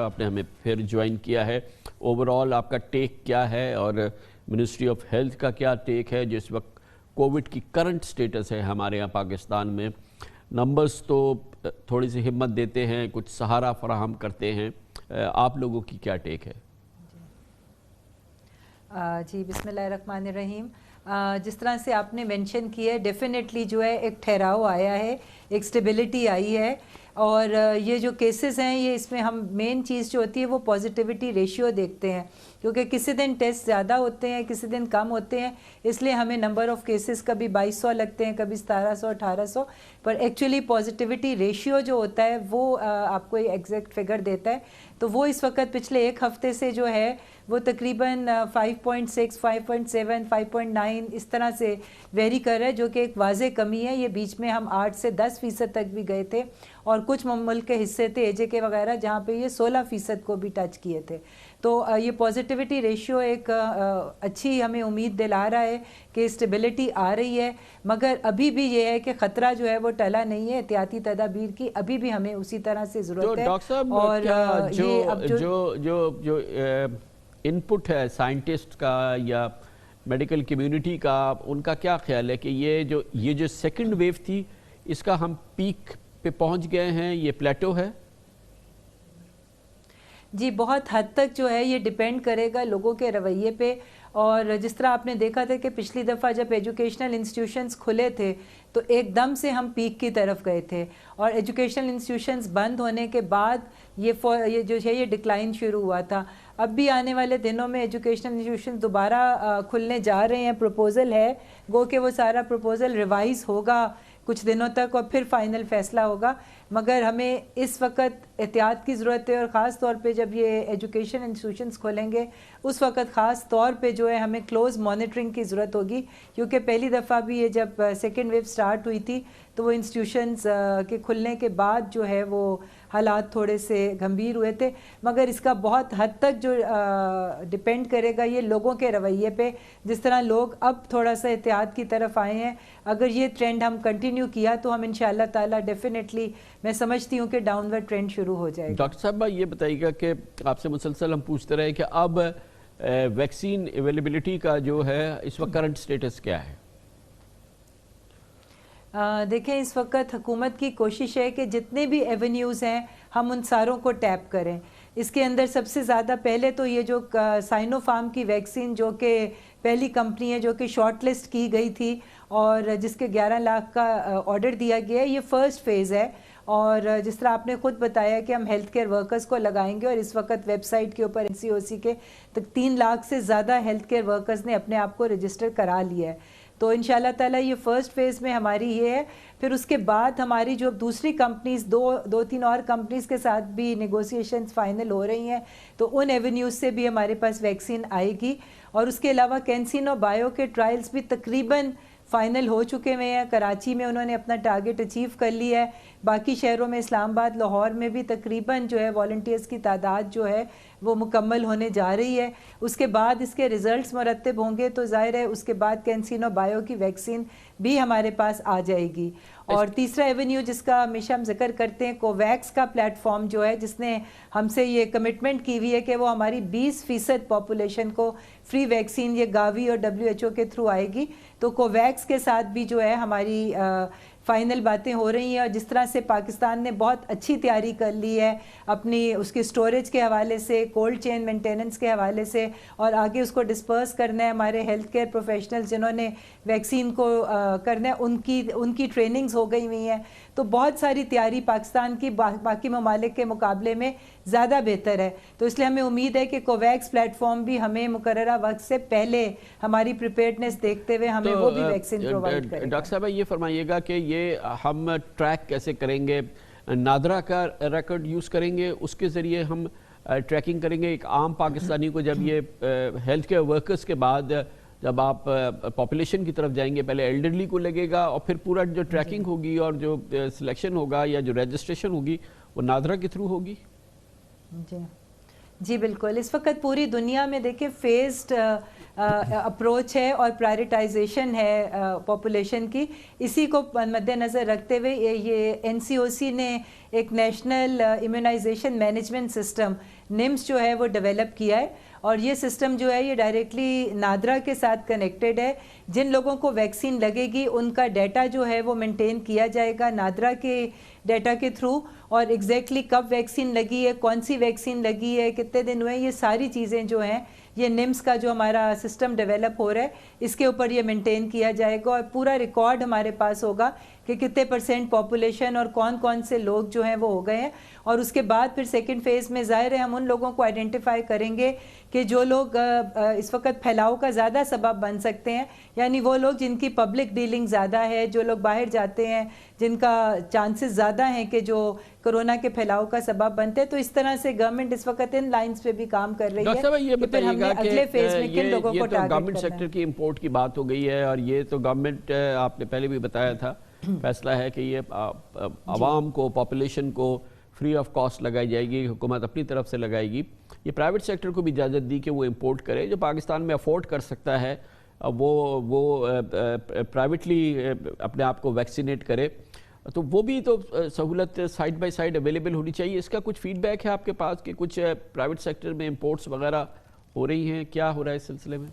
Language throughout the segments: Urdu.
آپ نے ہمیں پھر جوائن کیا ہے. اوورال آپ کا ٹیک کیا ہے اور منسٹری آف ہیلتھ کا کیا ٹیک ہے جس وقت کووڈ کی کرنٹ سٹیٹس ہے ہمارے یہاں پاکستان میں؟ نمبرز تو تھوڑی سی ہمت دیتے ہیں، کچھ سہارا فراہم کرتے ہیں، آپ لوگوں کی کیا ٹیک ہے؟ جی بسم اللہ الرحمن الرحیم. جس طرح سے آپ نے مینشن کیا ہے ڈیفینیٹلی جو ہے ایک ٹھہراؤ آیا ہے، ایک سٹیبلٹی آئی ہے، اور یہ جو کیسز ہیں یہ اس میں ہم مین چیز جو ہوتی ہے وہ پازیٹیوٹی ریشیو دیکھتے ہیں، کیونکہ کسی دن ٹیسٹ زیادہ ہوتے ہیں کسی دن کم ہوتے ہیں، اس لیے ہمیں نمبر آف کیسز کبھی 2200 لگتے ہیں کبھی 1700 1800، پر ایکچولی پازیٹیوٹی ریشیو جو ہوتا ہے وہ آپ کو ایگزیکٹ فگر دیتا ہے. تو وہ اس وقت پچھلے ایک ہفتے سے جو ہے وہ تقریباً 5.6 5.7 5.9 اس طرح سے ویری کر رہا ہے، جو کہ ایک واضح کمی ہے. یہ بیچ میں ہم 8 سے 10% تک بھی گئے تھے، اور کچھ ملک کے حصے تھے ایجے کے وغیرہ جہاں پہ یہ 16% کو بھی ٹچ کیے تھے. تو یہ پازیٹیوٹی ریشیو ایک اچھی ہمیں امید دلا رہا ہے کہ اسٹیبلٹی آ رہی ہے، مگر ابھی بھی یہ ہے کہ خطرہ جو ہے وہ ٹلا نہیں ہے. احتیاطی تدابیر کی ابھی بھی ہمیں اسی طرح سے ضرورت ہے. ڈاکٹر صاحب اور جو انپٹ ہے سائنٹسٹ کا یا میڈیکل کمیونٹی کا، ان کا کیا خیال ہے کہ یہ جو سیکنڈ ویو تھی اس کا ہم پیک پہ پہنچ گئے ہیں، یہ پلیٹو ہے؟ جی بہت حد تک جو ہے یہ ڈیپینڈ کرے گا لوگوں کے رویے پہ. اور جس طرح آپ نے دیکھا تھا کہ پچھلی دفعہ جب ایجوکیشنل انسٹیٹیوشنز کھلے تھے تو ایک دم سے ہم پیک کی طرف گئے تھے، اور ایجوکیشنل انسٹیٹیوشنز بند ہونے کے بعد یہ جو ہے یہ ڈکلائن شروع ہوا تھا. اب بھی آنے والے دنوں میں ایجوکیشنل انسٹیٹیوشنز دوبارہ کھلنے جا رہے ہیں. پروپوزل ہے، گو کہ وہ سارا پروپوزل ریوائز ہوگا کچھ دنوں تک اور پھر فائنل فیصلہ ہوگا. مگر ہمیں اس وقت احتیاط کی ضرورت ہے، اور خاص طور پہ جب یہ ایجوکیشن انسٹیٹیوشنز کھولیں گے اس وقت خاص طور پہ جو ہے ہمیں کلوز مانیٹرنگ کی ضرورت ہوگی، کیونکہ پہلی دفعہ بھی یہ جب سیکنڈ ویو سٹارٹ ہوئی تھی تو وہ انسٹیٹیوشنز کے کھلنے کے بعد جو ہے وہ حالات تھوڑے سے گھمبیر ہوئے تھے. مگر اس کا بہت حد تک جو ڈیپینڈ کرے گا یہ لوگوں کے رویے پہ. جس طرح لوگ اب تھوڑا سا احتیاط کی طرف آئے ہیں، اگر یہ ٹرینڈ ہم کنٹینیو کیا تو ہم انشاءاللہ تعالی ڈیفینیٹلی میں سمجھتی ہوں کہ ڈاؤن ورڈ ٹرینڈ شروع ہو جائے گا. ڈاکٹر صاحبہ یہ بتائیے گا کہ آپ سے مسلسل ہم پوچھتے رہے کہ اب ویکسین اویلیبلٹی کا جو ہے اس وقت کرنٹ سٹیٹس کیا ہے؟ دیکھیں اس وقت حکومت کی کوشش ہے کہ جتنے بھی ایونیوز ہیں ہم ان ساروں کو ٹیپ کریں. اس کے اندر سب سے زیادہ پہلے تو یہ جو سائنو فارم کی ویکسین جو کہ پہلی کمپنی ہے جو کہ شارٹ لسٹ کی گئی تھی اور جس کے 11 لاکھ کا آرڈر دیا گیا ہے، یہ فرسٹ فیز ہے. اور جس طرح آپ نے خود بتایا کہ ہم ہیلتھ کیئر ورکرز کو لگائیں گے، اور اس وقت ویب سائٹ کے اوپر NCOC کے 3 لاکھ سے زیادہ ہیلتھ کیئر ورکرز نے اپنے آپ کو رجسٹر کرا لیا ہے. تو انشاءاللہ تعالیٰ یہ فرسٹ فیز میں ہماری یہ ہے. پھر اس کے بعد ہماری جو دوسری کمپنیز دو تین اور کمپنیز کے ساتھ بھی نیگوسیشنز فائنل ہو رہی ہیں، تو ان ایونیوز سے بھی ہمارے پاس ویکسین آئے گی. اور اس کے علاوہ کینسینو بایو کے ٹرائلز بھی تقریباً فائنل ہو چکے ہوئے ہیں. کراچی میں انہوں نے اپنا ٹارگٹ اچیو کر لیا ہے، باقی شہروں میں اسلام آباد لاہور میں بھی تقریباً جو ہے والنٹیئرز کی تعداد جو ہے وہ مکمل ہونے جا رہی ہے. اس کے بعد اس کے ریزلٹس مرتب ہوں گے تو ظاہر ہے اس کے بعد کینسینو بایو کی ویکسین بھی ہمارے پاس آ جائے گی. اور تیسرا ایونیو جس کا ہمیشہ ہم ذکر کرتے ہیں، کوویکس کا پلیٹ فارم جو ہے جس نے ہم سے یہ کمٹمنٹ کی ہوئی ہے کہ وہ ہماری 20% پاپولیشن کو فری ویکسین یہ گاوی اور WHO کے تھرو آئے گی. تو کوویکس کے ساتھ بھی جو ہے ہماری فائنل باتیں ہو رہی ہیں. اور جس طرح سے پاکستان نے بہت اچھی تیاری کر لی ہے اپنی اس کی سٹوریج کے حوالے سے، کولڈ چین مینٹیننس کے حوالے سے، اور آگے اس کو ڈسپرس کرنا ہے. ہمارے ہیلتھ کیئر پروفیشنلز جنہوں نے ویکسین کو کرنا ہے ان کی ٹریننگز ہو گئی ہوئی ہیں. تو بہت ساری تیاری پاکستان کی باقی ممالک کے مقابلے میں زیادہ بہتر ہے. تو اس لیے ہمیں امید ہے کہ کوویکس پلیٹ فارم بھی ہمیں مقررہ وقت سے پہلے ہماری پریپیئرڈنس دیکھتے ہوئے ہمیں وہ بھی ویکسین پرووائڈ کرے گا. ڈاکٹر صاحبہ یہ فرمائیے گا کہ یہ ہم ٹریک کیسے کریں گے؟ نادرا کا ریکارڈ یوز کریں گے، اس کے ذریعے ہم ٹریکنگ کریں گے ایک عام پاکستانی کو؟ جب یہ ہیلتھ کیئر ورکرز کے بعد جب آپ پاپولیشن کی طرف جائیں گے، پہلے ایلڈرلی کو لگے گا اور پھر پورا جو ٹریکنگ ہوگی اور جو سلیکشن ہوگا یا جو رجسٹریشن ہوگی وہ نادرا کے تھرو ہوگی؟ جی بالکل. اس وقت پوری دنیا میں دیکھیں فیزڈ اپروچ ہے اور پرائرٹائزیشن ہے پاپولیشن کی، اسی کو مد نظر رکھتے ہوئے یہ NCOC نے ایک national immunisation management system NIMS جو ہے وہ ڈیولپ کیا ہے، اور یہ سسٹم جو ہے یہ ڈائریکٹلی نادرا کے ساتھ کنیکٹڈ ہے. جن لوگوں کو ویکسین لگے گی ان کا ڈیٹا جو ہے وہ مینٹین کیا جائے گا نادرا کے ڈیٹا کے تھرو، اور ایگزیکٹلی کب ویکسین لگی ہے، کون سی ویکسین لگی ہے، کتنے دن ہوئے، یہ ساری چیزیں جو ہیں یہ NIMS کا جو ہمارا سسٹم ڈیولپ ہو رہا ہے اس کے اوپر یہ مینٹین کیا جائے گا، اور پورا ریکارڈ ہمارے پاس ہوگا کہ کتنے % پاپولیشن اور کون کون سے لوگ جو ہیں وہ ہو گئے ہیں. اور اس کے بعد پھر سیکنڈ فیز میں ظاہر ہے ہم ان لوگوں کو آئیڈینٹیفائی کریں گے کہ جو لوگ اس وقت پھیلاؤ کا زیادہ سبب بن سکتے ہیں، یعنی وہ لوگ جن کی پبلک ڈیلنگ زیادہ ہے، جو لوگ باہر جاتے ہیں، جن کا چانسز زیادہ ہیں کہ جو کرونا کے پھیلاؤ کا سبب بنتے ہیں. تو اس طرح سے گورنمنٹ اس وقت ان لائنز پہ بھی کام کر رہی ہے. ڈاکٹر صاحب یہ بتائیے گا کہ یہ تو ٹارگٹ گورنمنٹ سیکٹر کی امپورٹ کی بات ہو گئی ہے، اور یہ تو گورنمنٹ آپ نے پہلے بھی بتایا تھا فیصلہ ہے کہ یہ عوام کو، پاپولیشن کو فری آف کاسٹ لگائی جائے گی، حکومت اپنی طرف سے لگائے گی. یہ پرائیویٹ سیکٹر کو بھی اجازت دی کہ وہ امپورٹ کرے، جو پاکستان میں افورڈ کر سکتا ہے وہ پرائیویٹلی اپنے آپ کو ویکسینیٹ کرے، تو وہ بھی تو سہولت سائیڈ بائی سائیڈ اویلیبل ہونی چاہیے. اس کا کچھ فیڈ بیک ہے آپ کے پاس کہ کچھ پرائیویٹ سیکٹر میں امپورٹس وغیرہ ہو رہی ہیں، کیا ہو رہا ہے اس سلسلے میں؟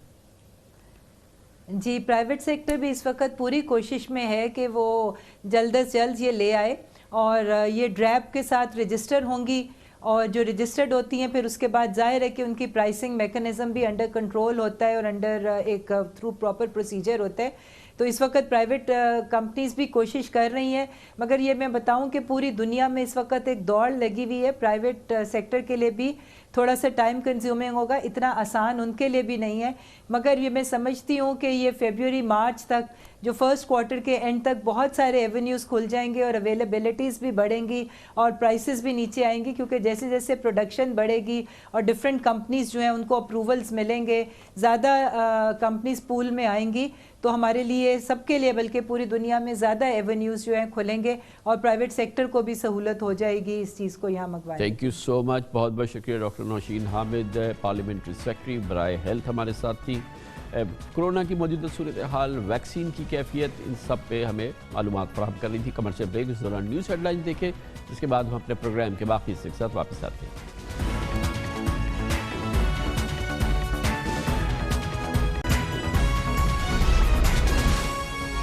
جی، پرائیویٹ سیکٹر بھی اس وقت پوری کوشش میں ہے کہ وہ جلد از جلد یہ لے آئے، اور یہ ڈریپ کے ساتھ رجسٹر ہوں گی، اور جو رجسٹرڈ ہوتی ہیں پھر اس کے بعد ظاہر ہے کہ ان کی پرائسنگ میکنزم بھی انڈر کنٹرول ہوتا ہے اور انڈر ایک تھرو پراپر پروسیجر ہوتا ہے. تو اس وقت پرائیویٹ کمپنیز بھی کوشش کر رہی ہیں، مگر یہ میں بتاؤں کہ پوری دنیا میں اس وقت ایک دوڑ لگی ہوئی ہے. پرائیویٹ سیکٹر کے لیے بھی تھوڑا سا ٹائم کنزیومنگ ہوگا، اتنا آسان ان کے لیے بھی نہیں ہے، مگر یہ میں سمجھتی ہوں کہ یہ فیبروری مارچ تک، جو فرسٹ کوارٹر کے اینڈ تک بہت سارے ایونیوز کھل جائیں گے اور اویلیبلٹیز بھی بڑھیں گی اور پرائسز بھی نیچے آئیں گی، کیونکہ جیسے جیسے پروڈکشن بڑھے گی اور ڈفرینٹ کمپنیز جو ہیں ان کو اپروولز ملیں گے، زیادہ کمپنیز پول میں آئیں گی، تو ہمارے لیے سب کے لیے بلکہ پوری دنیا میں زیادہ ایونیوز جو ہیں کھلیں گے، اور پرائیویٹ سیکٹر کو بھی سہولت ہو جائے گی اس چیز کو یہاں منگوانے. تھینک یو سو مچ، بہت بہت شکریہ. Doctor Nausheen Hamid, parliamentary secretary برائے ہیلتھ، ہمارے ساتھ تھی. کرونا کی موجودہ صورتحال، ویکسین کی کیفیت، ان سب پہ ہمیں معلومات فراہم کر رہی تھی. کمرشل بریک، اس دوران نیوز ہیڈ لائنز دیکھیں، جس کے بعد ہم اپنے پروگرام کے باقی حصے کے ساتھ واپس آتے ہیں.